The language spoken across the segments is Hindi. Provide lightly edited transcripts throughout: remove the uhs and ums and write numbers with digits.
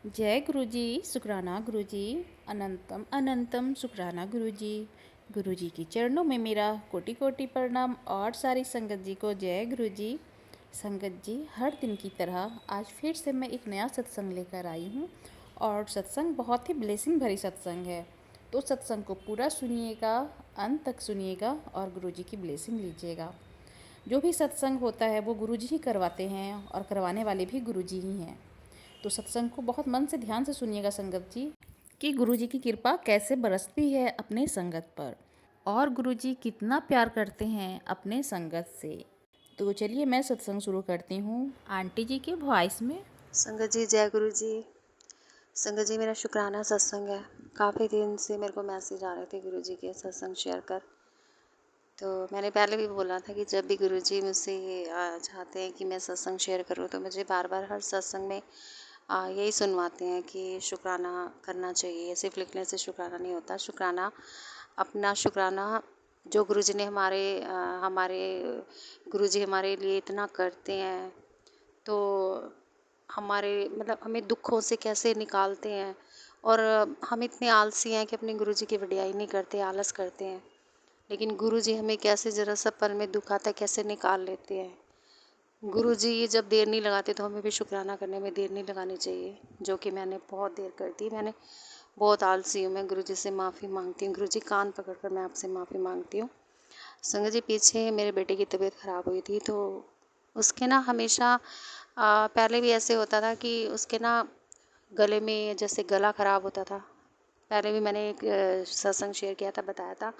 जय गुरु जी। शुक्राना गुरु जी। अनंतम अनंतम शुक्राना गुरु जी। गुरु जी के चरणों में मेरा कोटि कोटि प्रणाम और सारी संगत जी को जय गुरु जी। संगत जी, हर दिन की तरह आज फिर से मैं एक नया सत्संग लेकर आई हूँ और सत्संग बहुत ही ब्लेसिंग भरी सत्संग है। तो सत्संग को पूरा सुनिएगा, अंत तक सुनिएगा और गुरु जी की ब्लेसिंग लीजिएगा। जो भी सत्संग होता है वो गुरु जी ही करवाते हैं और करवाने वाले भी गुरु जी ही हैं। तो सत्संग को बहुत मन से ध्यान से सुनिएगा संगत जी, कि गुरु जी की कृपा कैसे बरसती है अपने संगत पर और गुरु जी कितना प्यार करते हैं अपने संगत से। तो चलिए मैं सत्संग शुरू करती हूँ आंटी जी के वॉइस में। संगत जी जय गुरु जी। संगत जी मेरा शुक्राना सत्संग है। काफ़ी दिन से मेरे को मैसेज आ रहे थे गुरु जी के सत्संग शेयर कर। तो मैंने पहले भी बोला था कि जब भी गुरु जी मुझसे चाहते हैं कि मैं सत्संग शेयर करूं तो मुझे बार बार हर सत्संग में यही सुनवाते हैं कि शुक्राना करना चाहिए। सिर्फ लिखने से शुक्राना नहीं होता। शुक्राना अपना शुक्राना जो गुरु जी ने हमारे गुरु जी हमारे लिए इतना करते हैं, तो हमारे मतलब हमें दुखों से कैसे निकालते हैं। और हम इतने आलसी हैं कि अपने गुरुजी की वडियाई नहीं करते, आलस करते हैं। लेकिन गुरुजी हमें कैसे ज़रा सा पल में दुख आता है कैसे निकाल लेते हैं। गुरुजी जब देर नहीं लगाते तो हमें भी शुक्राना करने में देर नहीं लगानी चाहिए, जो कि मैंने बहुत देर कर दी। मैंने बहुत आलसी हूँ। मैं गुरुजी से माफ़ी मांगती हूँ। गुरुजी कान पकड़ कर मैं आपसे माफ़ी मांगती हूँ। संगत जी, पीछे मेरे बेटे की तबीयत ख़राब हुई थी, तो उसके ना हमेशा पहले भी ऐसे होता था कि उसके ना गले में जैसे गला ख़राब होता था। पहले भी मैंने एक सत्संग शेयर किया था, बताया था।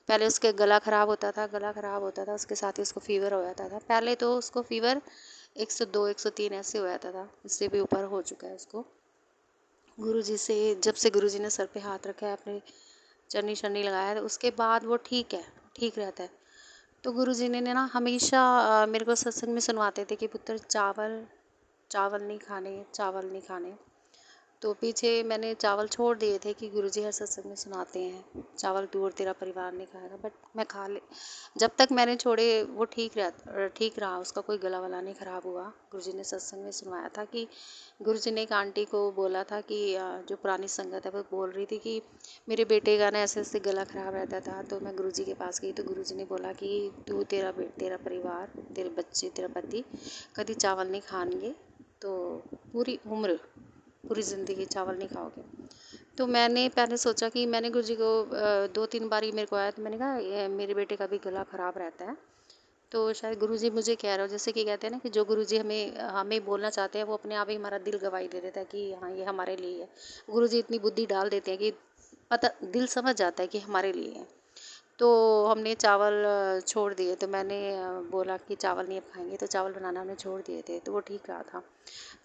पहले उसके गला ख़राब होता था, उसके साथ ही उसको फ़ीवर हो जाता था। पहले तो उसको फ़ीवर 102 103 ऐसे हो जाता था, इससे भी ऊपर हो चुका है उसको। गुरुजी से जब से गुरुजी ने सर पे हाथ रखा है, अपने चरनी शरनी लगाया है, तो उसके बाद वो ठीक है, ठीक रहता है। तो गुरुजी ने ना हमेशा मेरे को सत्संग में सुनवाते थे कि पुत्र चावल चावल नहीं खाने, चावल नहीं खाने। तो पीछे मैंने चावल छोड़ दिए थे कि गुरुजी हर सत्संग में सुनाते हैं चावल तू और तेरा परिवार नहीं खाएगा, बट मैं खा ले। जब तक मैंने छोड़े वो ठीक रहा, उसका कोई गला वला नहीं ख़राब हुआ। गुरुजी ने सत्संग में सुनवाया था कि गुरुजी ने एक आंटी को बोला था कि जो पुरानी संगत है वो बोल रही थी कि मेरे बेटे का ना ऐसे ऐसे गला ख़राब रहता था। तो मैं गुरुजी के पास गई तो गुरुजी ने बोला कि तू तेरा परिवार, तेरे बच्चे, तेरा पति कभी चावल नहीं खाएंगे, तो पूरी उम्र, पूरी ज़िंदगी चावल नहीं खाओगे। तो मैंने पहले सोचा कि मैंने गुरुजी को 2-3 बार ही मेरे को आया, तो मैंने कहा मेरे बेटे का भी गला ख़राब रहता है, तो शायद गुरुजी मुझे कह रहे हो। जैसे कि कहते हैं ना कि जो गुरुजी हमें हमें बोलना चाहते हैं वो अपने आप ही हमारा दिल गवाही दे देता है कि हाँ ये हमारे लिए है। गुरुजी इतनी बुद्धि डाल देते हैं कि पता दिल समझ जाता है कि हमारे लिए है। तो हमने चावल छोड़ दिए। तो मैंने बोला कि चावल नहीं अब खाएंगे, तो चावल बनाना हमने छोड़ दिए थे, तो वो ठीक रहा था।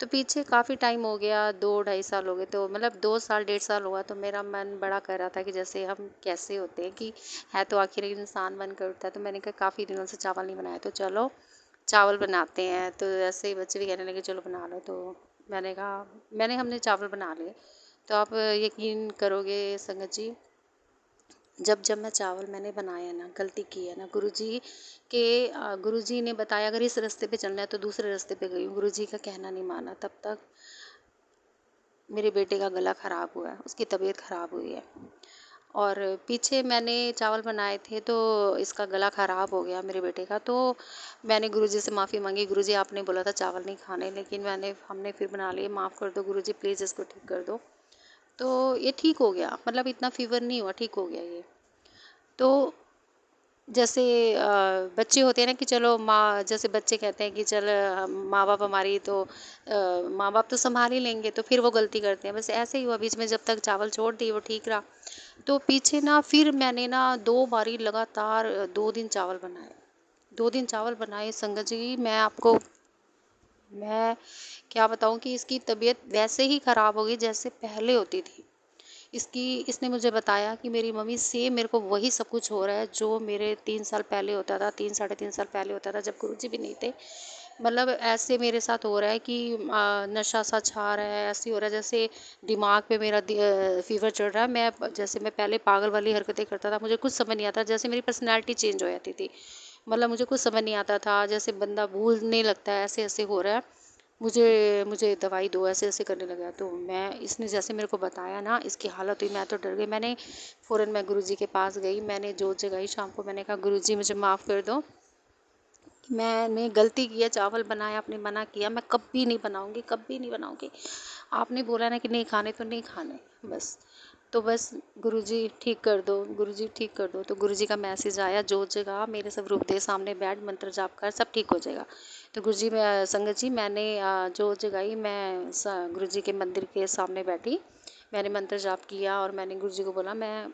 तो पीछे काफ़ी टाइम हो गया, 2 ढाई साल हो गए, तो मतलब 2 साल 1.5 साल हुआ। तो मेरा मन बड़ा कर रहा था कि जैसे हम कैसे होते हैं कि है तो आखिर इंसान मन कर उठता है। तो मैंने कहा काफ़ी दिनों से चावल नहीं बनाया, तो चलो चावल बनाते हैं। तो ऐसे ही बच्चे भी कहने लगे चलो बना लो। तो मैंने कहा हमने चावल बना लिए। तो आप यकीन करोगे संगत जी, जब जब मैं चावल मैंने बनाया ना, गलती की है ना, गुरुजी ने बताया अगर इस रास्ते पे चलना है तो दूसरे रास्ते पे गई हूँ। गुरुजी का कहना नहीं माना, तब तक मेरे बेटे का गला ख़राब हुआ है, उसकी तबीयत ख़राब हुई है। और पीछे मैंने चावल बनाए थे तो इसका गला ख़राब हो गया मेरे बेटे का। तो मैंने गुरुजी से माफ़ी मांगी, गुरुजी आपने बोला था चावल नहीं खाने, लेकिन हमने फिर बना लिए, माफ़ कर दो गुरुजी, प्लीज़ इसको ठीक कर दो। तो ये ठीक हो गया, मतलब इतना फीवर नहीं हुआ, ठीक हो गया ये। तो जैसे बच्चे होते हैं ना कि चलो माँ, जैसे बच्चे कहते हैं कि चल माँ बाप हमारी तो माँ बाप तो संभाल ही लेंगे, तो फिर वो गलती करते हैं। बस ऐसे ही हुआ बीच में, जब तक चावल छोड़ दिए वो ठीक रहा। तो पीछे ना फिर मैंने ना 2 बारी लगातार 2 दिन चावल बनाए, 2 दिन चावल बनाए। संगत जी मैं क्या बताऊँ कि इसकी तबीयत वैसे ही ख़राब हो गई जैसे पहले होती थी। इसने मुझे बताया कि मेरी मम्मी सेम मेरे को वही सब कुछ हो रहा है जो मेरे 3 साल पहले होता था, 3 साढ़े 3 साल पहले होता था जब गुरुजी भी नहीं थे। मतलब ऐसे मेरे साथ हो रहा है कि नशा सा छा रहा है, ऐसे हो रहा है जैसे दिमाग पे मेरा फ़ीवर चढ़ रहा है। जैसे मैं पहले पागल वाली हरकतें करता था, मुझे कुछ समझ नहीं आता, जैसे मेरी पर्सनैलिटी चेंज हो जाती थी। मतलब मुझे कुछ समझ नहीं आता था, जैसे बंदा भूलने लगता है, ऐसे-ऐसे हो रहा है। मुझे मुझे दवाई दो, ऐसे ऐसे करने लगा। तो मैं इसने जैसे मेरे को बताया ना, इसकी हालत हुई, मैं तो डर गई। मैंने फ़ौरन मैं गुरुजी के पास गई, मैंने जोत जगाई शाम को। मैंने कहा गुरुजी मुझे माफ़ कर दो, मैंने गलती की है, चावल बनाया, आपने मना किया, मैं कभी नहीं बनाऊंगी, कभी नहीं बनाऊंगी। आपने बोला ना कि नहीं खाने तो नहीं खाने, बस। तो बस गुरुजी ठीक कर दो, गुरुजी ठीक कर दो। तो गुरुजी का मैसेज आया, जोत जगा, मेरे सब रूप दे सामने बैठ, मंत्र जाप कर, सब ठीक हो जाएगा। तो गुरुजी में संगत जी मैंने जोत जगाई, मैं गुरुजी के मंदिर के सामने बैठी, मैंने मंत्र जाप किया और मैंने गुरुजी को बोला, मैं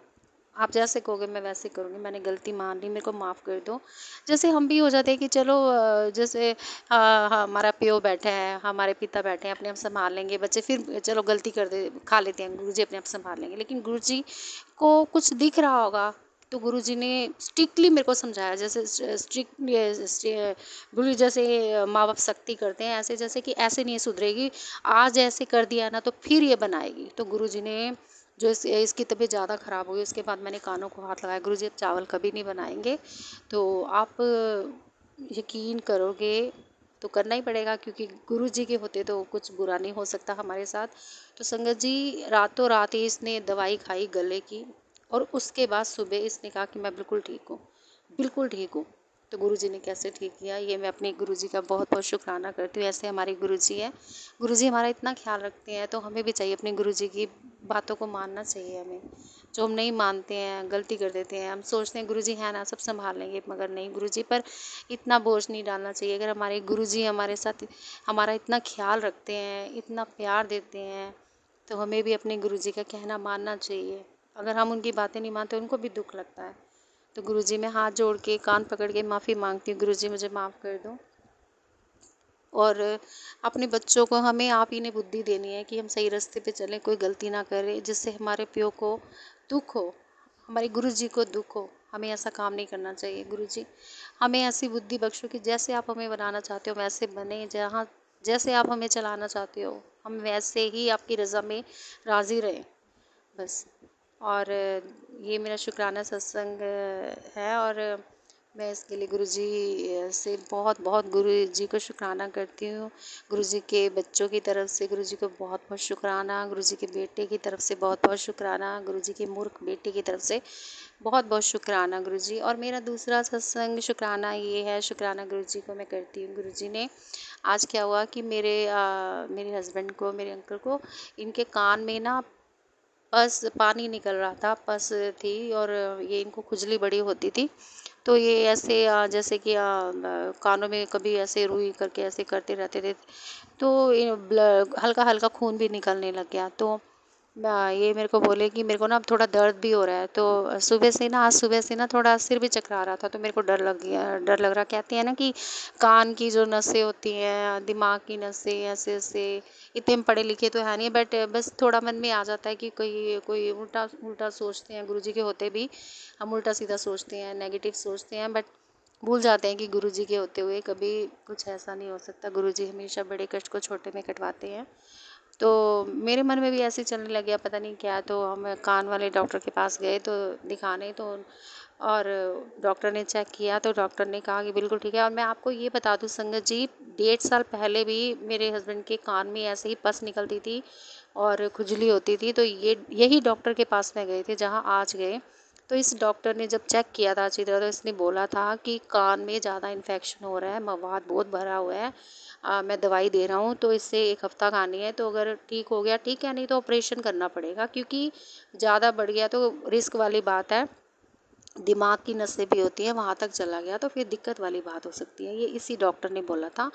आप जैसे कहोगे मैं वैसे करूँगी, मैंने गलती मान ली, मेरे को माफ़ कर दो। जैसे हम भी हो जाते हैं कि चलो जैसे हमारा प्यो बैठा है, हमारे पिता बैठे हैं, अपने आप संभाल लेंगे, बच्चे फिर चलो गलती कर दे खा लेते हैं, गुरुजी अपने आप संभाल लेंगे। लेकिन गुरुजी को कुछ दिख रहा होगा, तो गुरुजी ने स्ट्रिक्टली मेरे को समझाया, जैसे गुरु जैसे माँ बाप सख्ती करते हैं, ऐसे जैसे कि ऐसे नहीं सुधरेगी, आज ऐसे कर दिया ना तो फिर ये बनाएगी। तो गुरुजी ने जो इसकी तबीयत ज़्यादा ख़राब हुई, उसके बाद मैंने कानों को हाथ लगाया, गुरुजी अब चावल कभी नहीं बनाएंगे, तो आप यकीन करोगे तो करना ही पड़ेगा, क्योंकि गुरुजी के होते तो कुछ बुरा नहीं हो सकता हमारे साथ। तो संगत जी रातों रात ही इसने दवाई खाई गले की, और उसके बाद सुबह इसने कहा कि मैं बिल्कुल ठीक हूँ, बिल्कुल ठीक हूँ। तो गुरुजी ने कैसे ठीक किया, ये मैं अपने गुरुजी का बहुत बहुत शुक्राना करती हूँ। ऐसे हमारे गुरुजी हैं, गुरुजी हमारा इतना ख्याल रखते हैं, तो हमें भी चाहिए अपने गुरुजी की बातों को मानना चाहिए हमें। जो हम नहीं मानते हैं, गलती कर देते हैं, हम सोचते हैं गुरुजी है ना, सब संभाल लेंगे, मगर नहीं, गुरुजी पर इतना बोझ नहीं डालना चाहिए। अगर हमारे गुरुजी हमारे साथ हमारा इतना ख्याल रखते हैं, इतना प्यार देते हैं, तो हमें भी अपने गुरुजी का कहना मानना चाहिए। अगर हम उनकी बातें नहीं मानते, उनको भी दुख लगता है। तो गुरुजी में हाथ जोड़ के कान पकड़ के माफ़ी मांगती हूँ, गुरुजी मुझे माफ़ कर दो। और अपने बच्चों को हमें आप ही ने बुद्धि देनी है कि हम सही रास्ते पे चलें, कोई गलती ना करें जिससे हमारे प्यो को दुख हो, हमारे गुरुजी को दुख हो। हमें ऐसा काम नहीं करना चाहिए। गुरुजी हमें ऐसी बुद्धि बख्शो कि जैसे आप हमें बनाना चाहते हो वैसे बने, जहाँ जैसे आप हमें चलाना चाहते हो हम वैसे ही आपकी रज़ा में राज़ी रहें, बस। और ये मेरा शुक्राना सत्संग है, और मैं इसके लिए गुरुजी से बहुत बहुत गुरुजी को शुक्राना करती हूँ। गुरुजी के बच्चों की तरफ से गुरुजी को बहुत बहुत शुक्राना, गुरुजी के बेटे की तरफ से बहुत बहुत शुक्राना, गुरुजी के मूर्ख बेटे की तरफ से बहुत बहुत शुक्राना गुरुजी। और मेरा दूसरा सत्संग शुक्राना ये है, शुक्राना गुरुजी को मैं करती हूँ। गुरुजी ने आज क्या हुआ कि मेरे हस्बैंड को, मेरे अंकल को, इनके कान में ना पस पानी निकल रहा था, पस थी, और ये इनको खुजली बड़ी होती थी। तो ये ऐसे जैसे कि कानों में कभी ऐसे रुई करके ऐसे करते रहते थे, तो ये हल्का हल्का खून भी निकलने लग गया। तो ये मेरे को बोले कि मेरे को ना अब थोड़ा दर्द भी हो रहा है। तो सुबह से ना, आज सुबह से ना थोड़ा सिर भी चकरा रहा था, तो मेरे को डर लग गया, डर लग रहा। कहते हैं ना कि कान की जो नसें होती हैं, दिमाग की नसें, ऐसे ऐसे, इतने हम पढ़े लिखे तो है नहीं, बट बस थोड़ा मन में आ जाता है कि कोई कोई उल्टा उल्टा सोचते हैं, गुरुजी के होते भी हम उल्टा सीधा सोचते हैं, नेगेटिव सोचते हैं, बट भूल जाते हैं कि गुरुजी के होते हुए कभी कुछ ऐसा नहीं हो सकता। गुरुजी हमेशा बड़े कष्ट को छोटे में कटवाते हैं। तो मेरे मन में भी ऐसे चलने लग गया, पता नहीं क्या। तो हम कान वाले डॉक्टर के पास गए तो दिखाने, तो और डॉक्टर ने चेक किया, तो डॉक्टर ने कहा कि बिल्कुल ठीक है। और मैं आपको ये बता दूं संगत जी, 1.5 साल पहले भी मेरे हस्बैंड के कान में ऐसे ही पस निकलती थी और खुजली होती थी। तो यही डॉक्टर के पास में गए थे जहाँ आज गए। तो इस डॉक्टर ने जब चेक किया था अच्छी तरह, तो इसने बोला था कि कान में ज़्यादा इन्फेक्शन हो रहा है, मवाद बहुत भरा हुआ है, मैं दवाई दे रहा हूँ, तो इससे 1 हफ्ता खानी है। तो अगर ठीक हो गया ठीक है, नहीं तो ऑपरेशन करना पड़ेगा, क्योंकि ज़्यादा बढ़ गया तो रिस्क वाली बात है। दिमाग की नसें भी होती हैं, वहाँ तक चला गया तो फिर दिक्कत वाली बात हो सकती है। ये इसी डॉक्टर ने बोला था।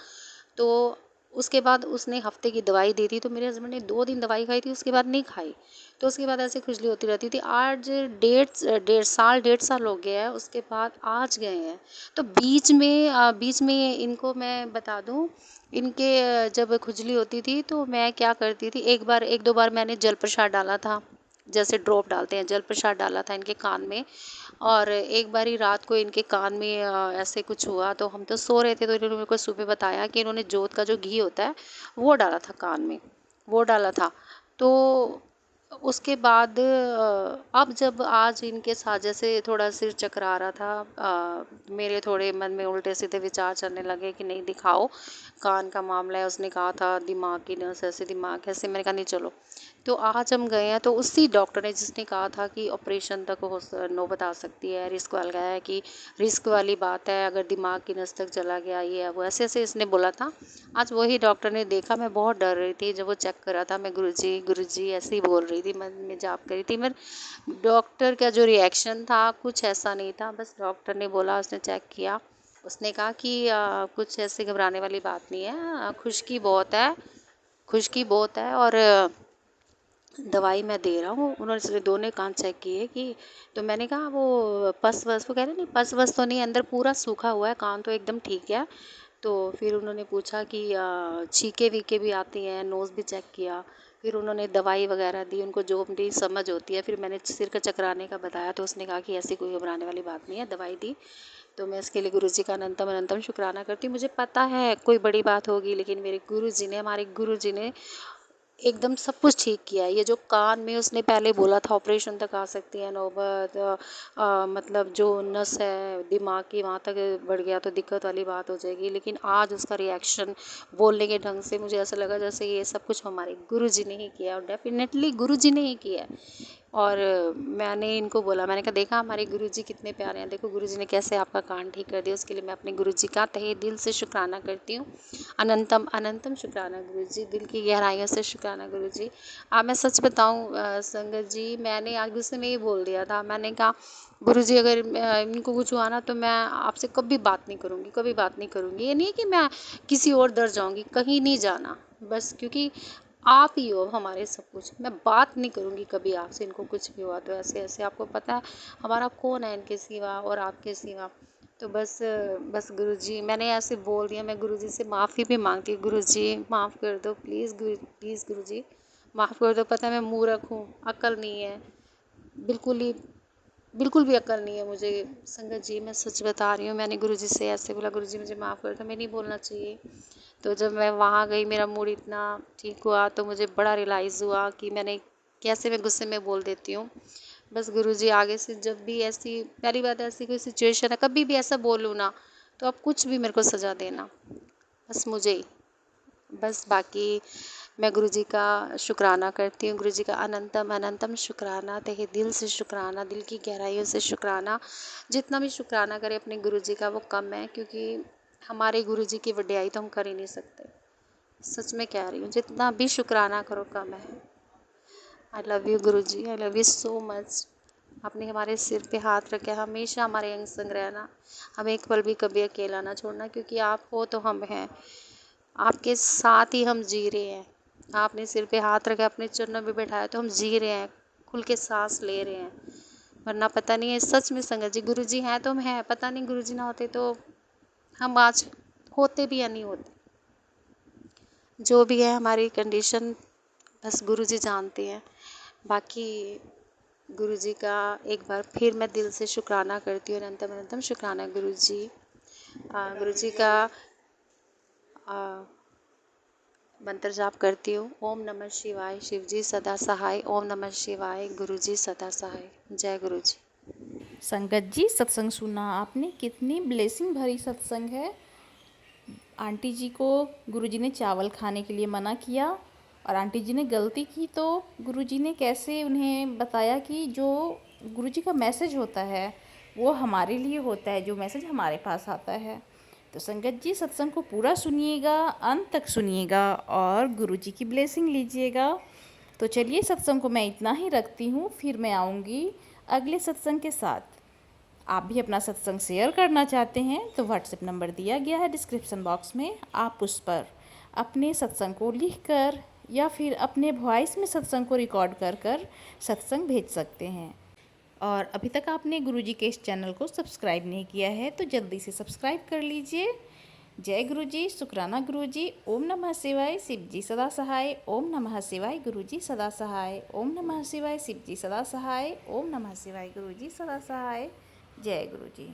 तो उसके बाद उसने हफ्ते की दवाई दी थी, तो मेरे हस्बैंड ने 2 दिन दवाई खाई थी, उसके बाद नहीं खाई। तो उसके बाद ऐसे खुजली होती रहती थी। आज डेढ़ साल हो गया है, उसके बाद आज गए हैं। तो बीच में इनको मैं बता दूं, इनके जब खुजली होती थी तो मैं क्या करती थी, एक दो बार मैंने जल प्रसाद डाला था, जैसे ड्रॉप डालते हैं, जल प्रसाद डाला था इनके कान में। और एक बारी रात को इनके कान में ऐसे कुछ हुआ, तो हम तो सो रहे थे, तो इन्होंने मेरे को सुबह बताया कि इन्होंने जोत का जो घी होता है वो डाला था कान में, वो डाला था। तो उसके बाद अब जब आज इनके साथ जैसे थोड़ा सिर चकरा रहा था, मेरे थोड़े मन में उल्टे सीधे विचार चलने लगे कि नहीं दिखाओ, कान का मामला है। उसने कहा था दिमाग की नस ऐसे, दिमाग ऐसे। मैंने कहा नहीं चलो। तो आज हम गए हैं, तो उसी डॉक्टर ने जिसने कहा था कि ऑपरेशन तक नौबत आ सकती है, रिस्क वाला है, कि रिस्क वाली बात है अगर दिमाग की नस तक चला गया, ये है वो, ऐसे ऐसे इसने बोला था। आज वही डॉक्टर ने देखा, मैं बहुत डर रही थी जब वो चेक कर रहा था। मैं गुरुजी ऐसे ही बोल रही थी, मन में जाप करी थी मैं। डॉक्टर का जो रिएक्शन था कुछ ऐसा नहीं था, बस डॉक्टर ने बोला, उसने चेक किया, उसने कहा कि कुछ ऐसे घबराने वाली बात नहीं है, खुश्की बहुत है, खुश्की बहुत है, और दवाई मैं दे रहा हूँ। उन्होंने सिर्फ दोनों कान चेक किए कि, तो मैंने कहा वो पस वस, वो कह रहे नहीं पस वस तो नहीं, अंदर पूरा सूखा हुआ है, कान तो एकदम ठीक है। तो फिर उन्होंने पूछा कि छीके वीके भी आती हैं, नोज़ भी चेक किया। फिर उन्होंने दवाई वगैरह दी, उनको जो अपनी समझ होती है। फिर मैंने सिर का चकराने का बताया, तो उसने कहा कि ऐसी कोई घबराने वाली बात नहीं है, दवाई दी। तो मैं इसके लिए गुरुजी का अनंतम अनंतम शुक्राना करती हूँ। मुझे पता है कोई बड़ी बात होगी, लेकिन मेरे गुरुजी ने, हमारे गुरुजी ने एकदम सब कुछ ठीक किया है। ये जो कान में उसने पहले बोला था ऑपरेशन तक आ सकती है नौबत, मतलब जो नस है दिमाग की वहाँ तक बढ़ गया तो दिक्कत वाली बात हो जाएगी, लेकिन आज उसका रिएक्शन बोलने के ढंग से मुझे ऐसा लगा जैसे ये सब कुछ हमारे गुरुजी ने ही किया, और डेफिनेटली गुरुजी ने ही किया है। और मैंने इनको बोला, मैंने कहा देखा हमारे गुरुजी कितने प्यारे हैं, देखो गुरुजी ने कैसे आपका कान ठीक कर दिया। उसके लिए मैं अपने गुरुजी का तहे दिल से शुक्राना करती हूँ। अनंतम अनंतम शुक्राना गुरुजी, दिल की गहराइयों से शुक्राना गुरुजी। मैं सच बताऊँ संगत जी, मैंने आज गुस्से में ही बोल दिया था। मैंने कहा गुरुजी अगर इनको कुछ हुआ ना तो मैं आपसे कभी बात नहीं करूँगी, कभी बात नहीं करूँगी। ये नहीं कि मैं किसी और दर जाऊँगी, कहीं नहीं जाना, बस क्योंकि आप ही हो हमारे सब कुछ। मैं बात नहीं करूँगी कभी आपसे, इनको कुछ भी हुआ तो ऐसे ऐसे। आपको पता है हमारा कौन है इनके सिवा और आपके सिवा। तो बस गुरुजी, मैंने ऐसे बोल दिया। मैं गुरुजी से माफ़ी भी मांगती हूँ, गुरुजी माफ़ कर दो प्लीज़, प्लीज़ गुरुजी माफ़ कर दो। पता है मैं मूर्ख हूँ, अक्ल नहीं है, बिल्कुल बिल्कुल भी अक्ल नहीं है मुझे। संगत जी मैं सच बता रही हूँ, मैंने गुरुजी से ऐसे बोला, गुरुजी मुझे माफ़ कर दो, मैं नहीं बोलना चाहिए। तो जब मैं वहाँ गई, मेरा मूड इतना ठीक हुआ, तो मुझे बड़ा रियलाइज़ हुआ कि मैंने कैसे मैं गुस्से में बोल देती हूँ। बस गुरुजी आगे से जब भी ऐसी, पहली बात ऐसी कोई सिचुएशन है, कभी भी ऐसा बोलूँ ना, तो आप कुछ भी मेरे को सज़ा देना, बस मुझे ही। बस बाकी मैं गुरुजी का शुक्राना करती हूँ, गुरुजी का अनंतम अनंतम शुक्राना, तहे दिल से शुक्राना, दिल की गहराइयों से शुक्राना। जितना भी शुक्राना करें अपने गुरुजी का वो कम है, क्योंकि हमारे गुरुजी की वड्याई तो हम कर ही नहीं सकते। सच में कह रही हूँ, जितना भी शुक्राना करो कम है। I love you Guruji, I love you so much. आपने हमारे सिर पे हाथ रखे, हमेशा हमारे अंग संग रहना, हमें एक पल भी कभी अकेला ना छोड़ना, क्योंकि आप हो तो हम हैं, आपके साथ ही हम जी रहे हैं। आपने सिर पे हाथ रखा, अपने चरणों में बैठाया, तो हम जी रहे हैं, खुल के सांस ले रहे हैं। वरना पता नहीं है, सच में संगत जी गुरुजी हैं तो हम हैं, पता नहीं गुरुजी ना होते तो हम आज होते भी या नहीं होते। जो भी है हमारी कंडीशन बस गुरुजी जानते हैं। बाकी गुरुजी का एक बार फिर मैं दिल से शुक्राना करती हूँ, अनंतम अनंतम शुक्राना गुरुजी। गुरुजी का मंत्र जाप करती हूँ, ओम नमः शिवाय, शिवजी सदा सहाय, ओम नमः शिवाय, गुरुजी सदा सहाय। जय गुरुजी। संगत जी सत्संग सुना आपने, कितनी ब्लेसिंग भरी सत्संग है। आंटी जी को गुरुजी ने चावल खाने के लिए मना किया, और आंटी जी ने गलती की, तो गुरुजी ने कैसे उन्हें बताया कि जो गुरुजी का मैसेज होता है वो हमारे लिए होता है, जो मैसेज हमारे पास आता है। तो संगत जी सत्संग को पूरा सुनिएगा, अंत तक सुनिएगा और गुरुजी की ब्लेसिंग लीजिएगा। तो चलिए सत्संग को मैं इतना ही रखती हूँ, फिर मैं आऊँगी अगले सत्संग के साथ। आप भी अपना सत्संग शेयर करना चाहते हैं तो व्हाट्सएप नंबर दिया गया है डिस्क्रिप्शन बॉक्स में, आप उस पर अपने सत्संग को लिखकर या फिर अपने वॉइस में सत्संग को रिकॉर्ड कर कर सत्संग भेज सकते हैं। और अभी तक आपने गुरुजी के इस चैनल को सब्सक्राइब नहीं किया है तो जल्दी से सब्सक्राइब कर लीजिए। जय गुरुजी, शुक्राना गुरुजी, ओम नमः शिवाय, शिवजी सदा सहाय, ओम नमः शिवाय, गुरुजी सदा सहाय, ओम नमः शिवाय, शिवजी सदा सहाय, ओम नमः शिवाय, गुरुजी सदा सहाय। जय गुरुजी।